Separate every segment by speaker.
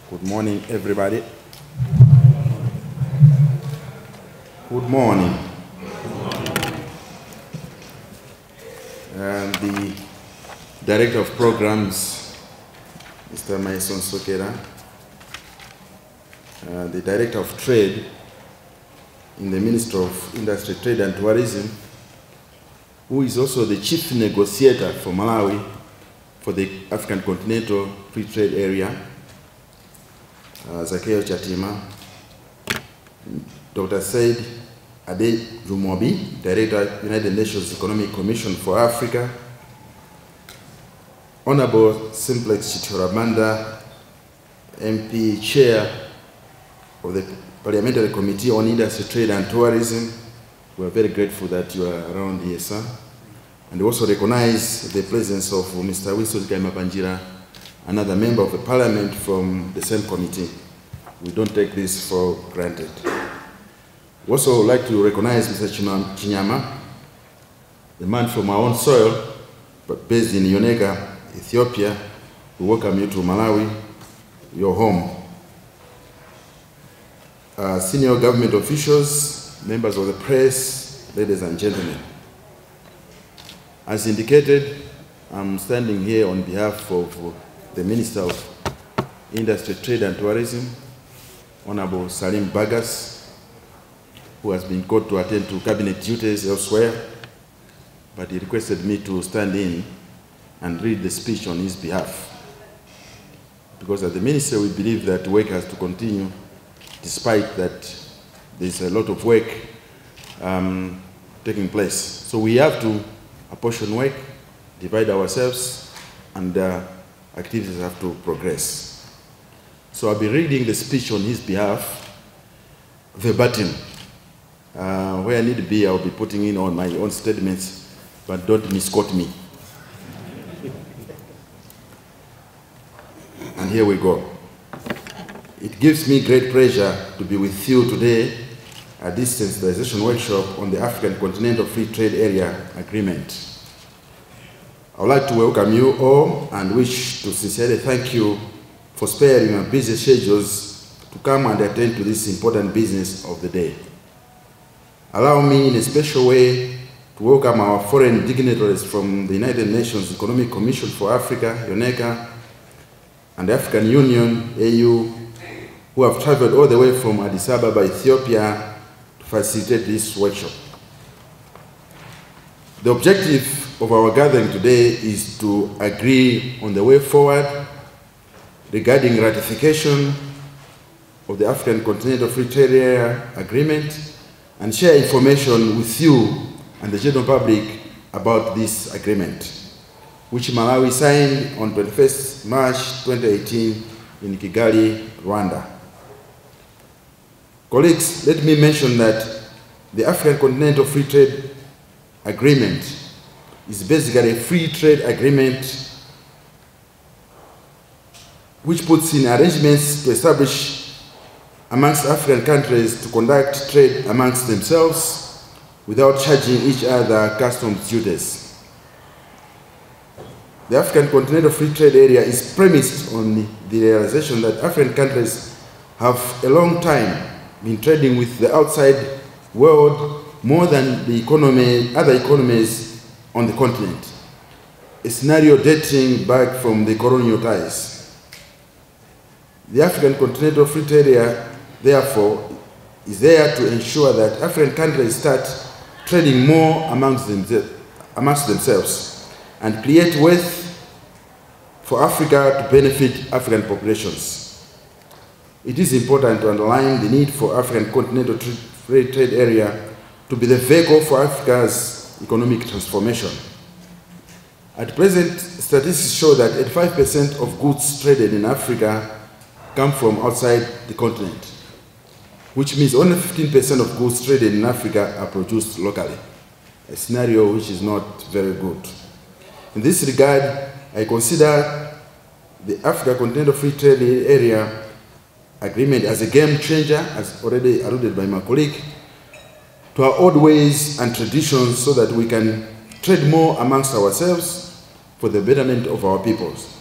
Speaker 1: Good morning, everybody. Good morning. And the Director of Programs, Mr. Maison Sokera, the Director of Trade in the Ministry of Industry, Trade and Tourism, who is also the Chief Negotiator for Malawi for the African Continental Free Trade Area, Zakeo Chatima, Dr. Said Adejumobi, Director, United Nations Economic Commission for Africa, Honorable Simplex Chitorabanda, MP, Chair of the Parliamentary Committee on Industry, Trade and Tourism. We are very grateful that you are around here, sir. And we also recognize the presence of Mr. Winston Mapanjira, another member of the Parliament from the same committee. We don't take this for granted. We also would like to recognize Mr. Chinyama, the man from our own soil, but based in Yonega, Ethiopia. We welcome you to Malawi, your home. Senior government officials, members of the press, ladies and gentlemen. As indicated, I'm standing here on behalf of the Minister of Industry, Trade and Tourism, Honorable Salim Bagas, who has been called to attend to cabinet duties elsewhere, but he requested me to stand in and read the speech on his behalf. Because as the Minister, we believe that work has to continue, despite that there's a lot of work taking place. So we have to apportion work, divide ourselves, and activities have to progress. So I'll be reading the speech on his behalf, verbatim. Where I need to be, I'll be putting in on my own statements, but don't misquote me. And here we go. It gives me great pleasure to be with you today at this sensitization workshop on the African Continental Free Trade Area Agreement. I would like to welcome you all and wish to sincerely thank you for sparing your busy schedules to come and attend to this important business of the day. Allow me in a special way to welcome our foreign dignitaries from the United Nations Economic Commission for Africa, UNECA, and the African Union, AU, who have traveled all the way from Addis Ababa, Ethiopia, to facilitate this workshop. The objective of our gathering today is to agree on the way forward regarding ratification of the African Continental Free Trade Area Agreement and share information with you and the general public about this agreement, which Malawi signed on 21st March 2018 in Kigali, Rwanda. Colleagues, let me mention that the African Continental Free Trade Agreement is basically a free trade agreement which puts in arrangements to establish amongst African countries to conduct trade amongst themselves without charging each other customs duties. The African Continental Free Trade Area is premised on the realization that African countries have a long time been trading with the outside world more than the other economies on the continent, a scenario dating back from the colonial ties. The African Continental Free Trade Area, therefore, is there to ensure that African countries start trading more amongst themselves and create wealth for Africa to benefit African populations. It is important to underline the need for African Continental Free Trade Area to be the vehicle for Africa's economic transformation. At present, statistics show that 85% of goods traded in Africa come from outside the continent, which means only 15% of goods traded in Africa are produced locally, a scenario which is not very good. In this regard, I consider the Africa Continental Free Trade Area Agreement as a game changer, as already alluded by my colleague, to our old ways and traditions so that we can trade more amongst ourselves for the betterment of our peoples.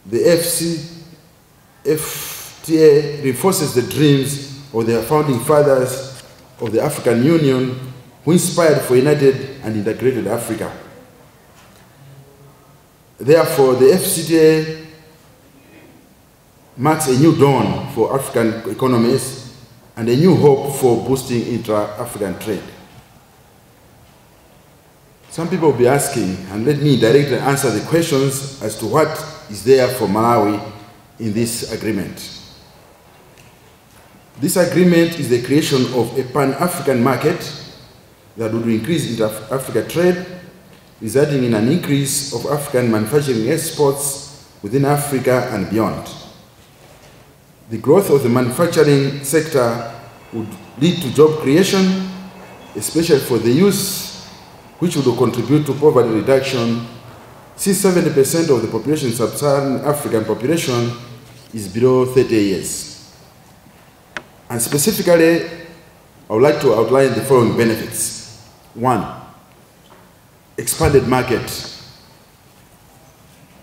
Speaker 1: The FTA reinforces the dreams of their founding fathers of the African Union, who inspired for united and integrated Africa. Therefore, the FCTA marks a new dawn for African economies and a new hope for boosting intra-African trade. Some people will be asking, and let me directly answer the questions as to what is there for Malawi in this agreement. This agreement is the creation of a pan-African market that would increase inter-Africa trade, resulting in an increase of African manufacturing exports within Africa and beyond. The growth of the manufacturing sector would lead to job creation, especially for the youth, which would contribute to poverty reduction, since 70% of the population, sub-Saharan African population, is below 30 years. And specifically, I would like to outline the following benefits. 1, expanded market.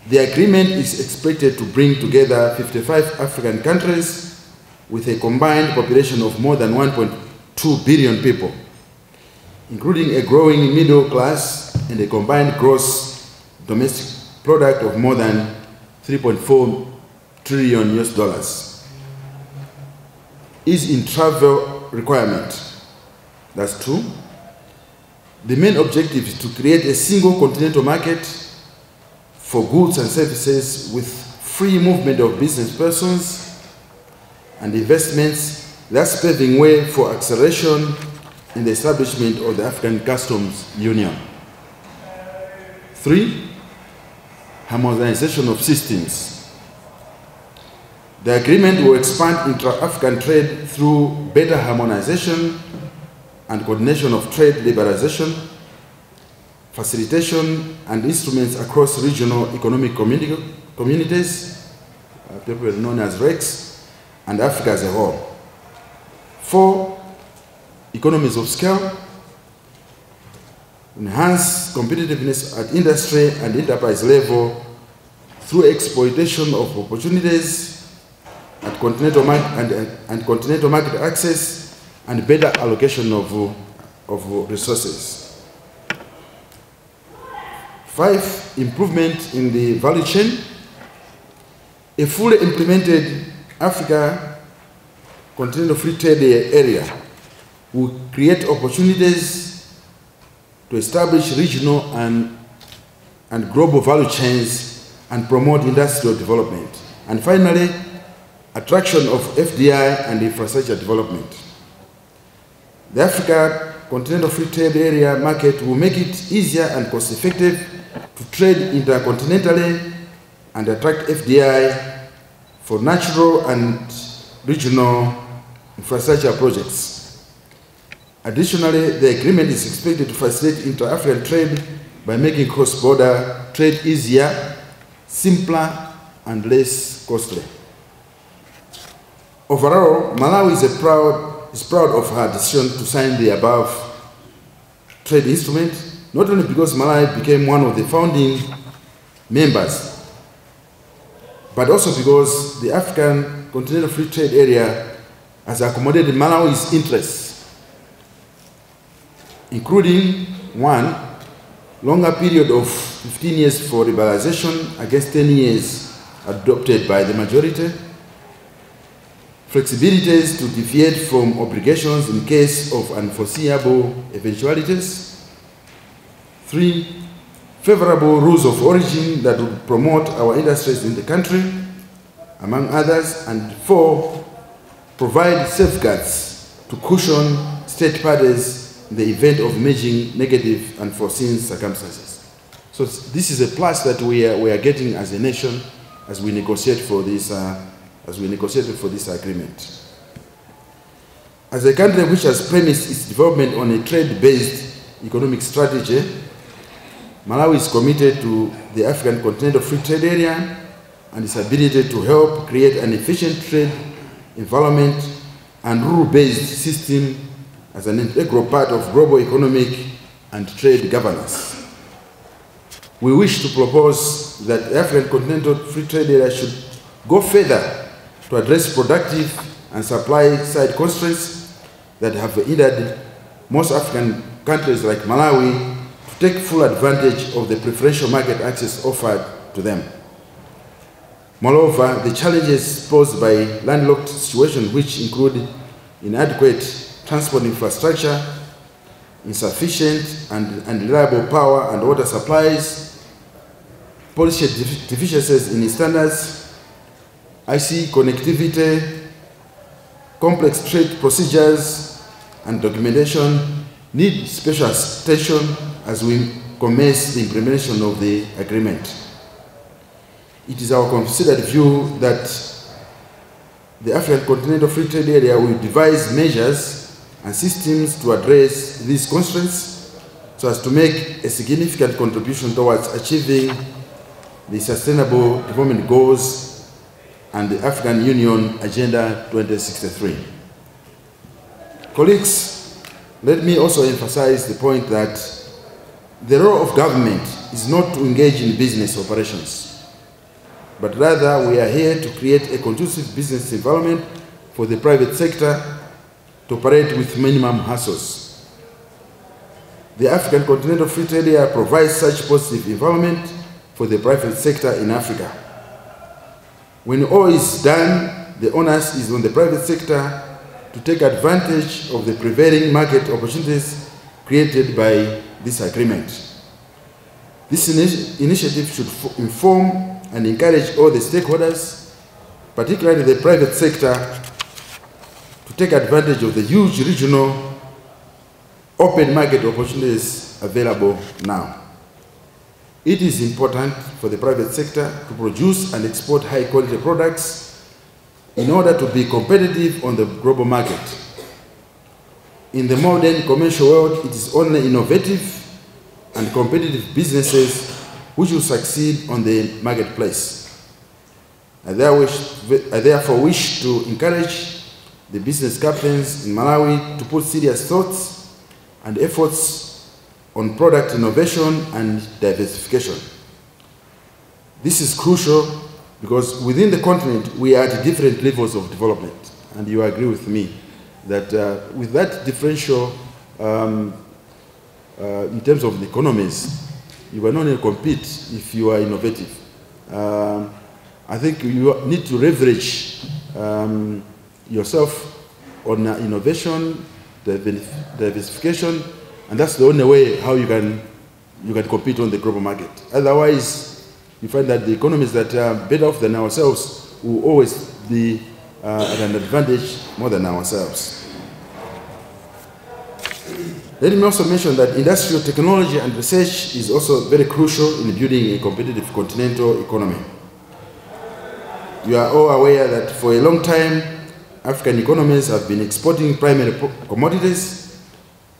Speaker 1: The agreement is expected to bring together 55 African countries with a combined population of more than 1.2 billion people, including a growing middle class and a combined gross domestic product of more than 3.4 trillion US dollars. Ease in travel requirement. That's 2. The main objective is to create a single continental market for goods and services with free movement of business persons and investments, thus paving way for acceleration in the establishment of the African Customs Union. 3, harmonization of systems. The agreement will expand intra-African trade through better harmonization and coordination of trade liberalization, facilitation and instruments across regional economic communities, people known as RECs, and Africa as a whole. 4, economies of scale, enhance competitiveness at industry and enterprise level through exploitation of opportunities and continental market access and better allocation of resources. 5, improvement in the value chain. A fully implemented Africa Continental Free Trade Area will create opportunities to establish regional and global value chains and promote industrial development. And finally, attraction of FDI and infrastructure development. The Africa Continental Free Trade Area market will make it easier and cost-effective to trade intercontinentally and attract FDI for natural and regional infrastructure projects. Additionally, the agreement is expected to facilitate inter-African trade by making cross-border trade easier, simpler, and less costly. Overall, Malawi is proud of her decision to sign the above trade instrument, not only because Malawi became one of the founding members, but also because the African Continental Free Trade Area has accommodated Malawi's interests, including 1, longer period of 15 years for liberalization against 10 years adopted by the majority, flexibilities to deviate from obligations in case of unforeseeable eventualities. 3, favorable rules of origin that would promote our industries in the country, among others. And 4, provide safeguards to cushion state parties in the event of emerging negative unforeseen circumstances. So this is a plus that we are getting as a nation as we negotiate for this agreement. As a country which has premised its development on a trade-based economic strategy, Malawi is committed to the African Continental Free Trade Area and its ability to help create an efficient trade environment and rule-based system as an integral part of global economic and trade governance. We wish to propose that the African Continental Free Trade Area should go further to address productive and supply side constraints that have hindered most African countries like Malawi to take full advantage of the preferential market access offered to them. Moreover, the challenges posed by landlocked situations, which include inadequate transport infrastructure, insufficient and unreliable power and water supplies, policy deficiencies in standards, IC connectivity, complex trade procedures and documentation need special attention as we commence the implementation of the agreement. It is our considered view that the African Continental Free Trade Area will devise measures and systems to address these constraints so as to make a significant contribution towards achieving the Sustainable Development Goals and the African Union Agenda 2063. Colleagues, let me also emphasize the point that the role of government is not to engage in business operations, but rather we are here to create a conducive business environment for the private sector to operate with minimum hassles. The African Continental Free Trade Area provides such positive environment for the private sector in Africa. When all is done, the onus is on the private sector to take advantage of the prevailing market opportunities created by this agreement. This initiative should inform and encourage all the stakeholders, particularly the private sector, to take advantage of the huge regional open market opportunities available now. It is important for the private sector to produce and export high-quality products in order to be competitive on the global market. In the modern commercial world, it is only innovative and competitive businesses which will succeed on the marketplace. I therefore wish to encourage the business captains in Malawi to put serious thoughts and efforts on product innovation and diversification. This is crucial because within the continent we are at different levels of development, and you agree with me that with that differential in terms of the economies, you will not only compete if you are innovative. I think you need to leverage yourself on innovation, diversification, and that's the only way how you can compete on the global market. Otherwise, you find that the economies that are better off than ourselves will always be at an advantage more than ourselves. Let me also mention that industrial technology and research is also very crucial in building a competitive continental economy. You are all aware that for a long time, African economies have been exporting primary commodities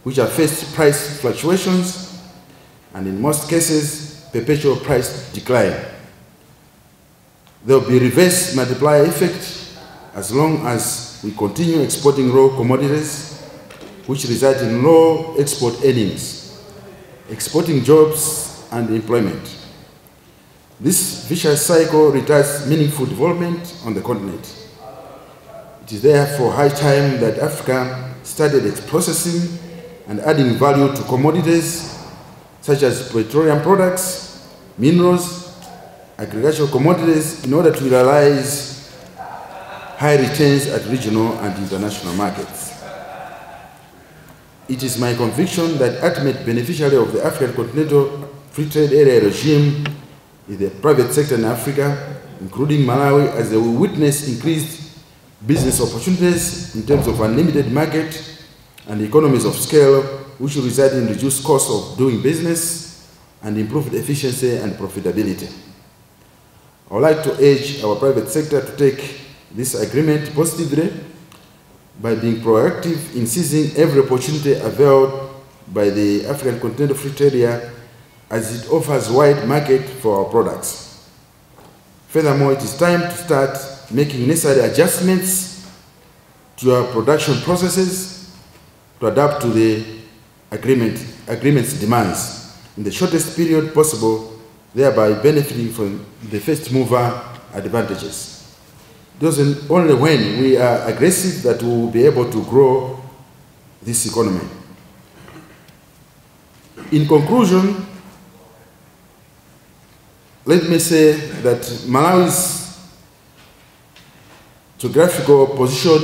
Speaker 1: which have faced price fluctuations and in most cases, perpetual price decline. There will be reverse multiplier effect as long as we continue exporting raw commodities which result in low export earnings, exporting jobs and employment. This vicious cycle retards meaningful development on the continent. It is therefore high time that Africa started its processing and adding value to commodities such as petroleum products, minerals, agricultural commodities in order to realize high returns at regional and international markets. It is my conviction that ultimate beneficiary of the African Continental Free Trade Area regime is the private sector in Africa, including Malawi, as they will witness increased business opportunities in terms of unlimited market and economies of scale, which will result in reduced costs of doing business and improved efficiency and profitability. I would like to urge our private sector to take this agreement positively by being proactive in seizing every opportunity availed by the African Continental Free Trade Area as it offers wide market for our products. Furthermore, it is time to start making necessary adjustments to our production processes to adapt to the agreement's demands in the shortest period possible, thereby benefiting from the first mover advantages. it was only when we are aggressive that we will be able to grow this economy. In conclusion, let me say that Malawi's geographical position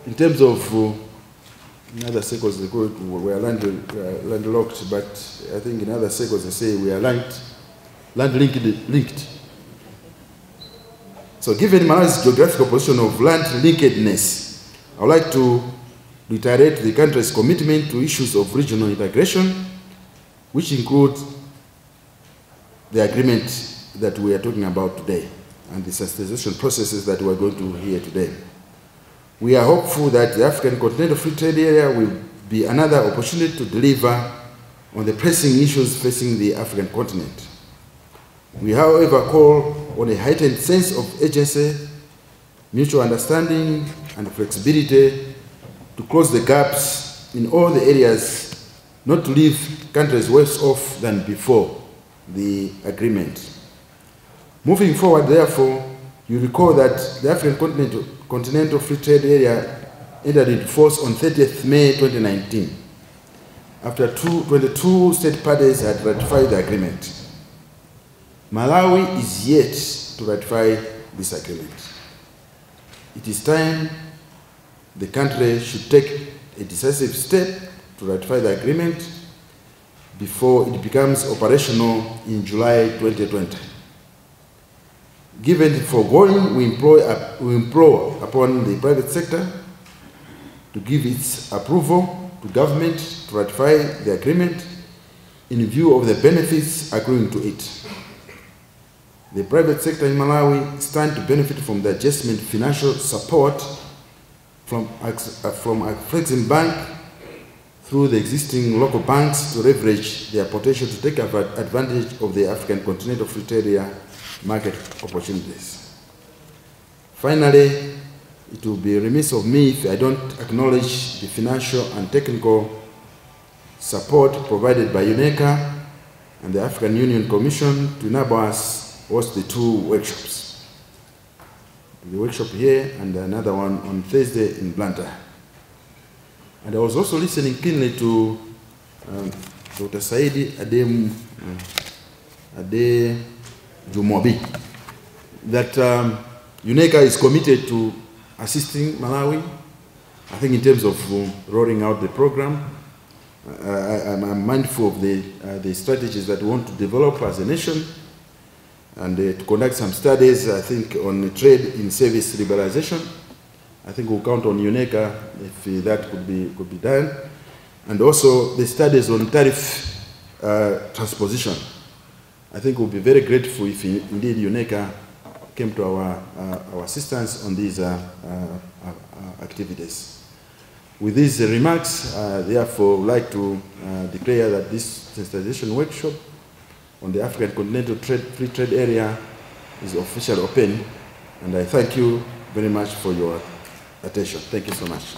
Speaker 1: in terms of, in other circles they call it, we are landlocked, but I think in other circles they say we are land-linked. So given Malawi's geographical position of land-linkedness, I would like to reiterate the country's commitment to issues of regional integration, which include the agreement that we are talking about today and the sensitization processes that we are going to hear today. We are hopeful that the African Continental Free Trade Area will be another opportunity to deliver on the pressing issues facing the African continent. We, however, call on a heightened sense of urgency, mutual understanding, and flexibility to close the gaps in all the areas, not to leave countries worse off than before the agreement. Moving forward, therefore, you recall that the African Continental Free Trade Area entered into force on 30th May 2019, after 22 state parties had ratified the agreement. Malawi is yet to ratify this agreement. It is time the country should take a decisive step to ratify the agreement before it becomes operational in July 2020. Given the foregoing, we implore upon the private sector to give its approval to government to ratify the agreement in view of the benefits accruing to it. The private sector in Malawi stands to benefit from the adjustment financial support from Afreximbank through the existing local banks to leverage their potential to take advantage of the African Continental Free Trade Area market opportunities. Finally, it will be remiss of me if I don't acknowledge the financial and technical support provided by UNECA and the African Union Commission to enable us host the two workshops. The workshop here and another one on Thursday in Blantyre. And I was also listening keenly to Dr. Saidi Adejumobi, that UNECA is committed to assisting Malawi, I think in terms of rolling out the program. I'm mindful of the strategies that we want to develop as a nation, and to conduct some studies, I think, on trade in service liberalization. I think we'll count on UNECA if that could be done. And also the studies on tariff transposition. I think we'll be very grateful if indeed UNECA came to our assistance on these activities. With these remarks, therefore, I would like to declare that this sensitization workshop on the African Continental Free Trade Area is officially open, and I thank you very much for your attention. Thank you so much.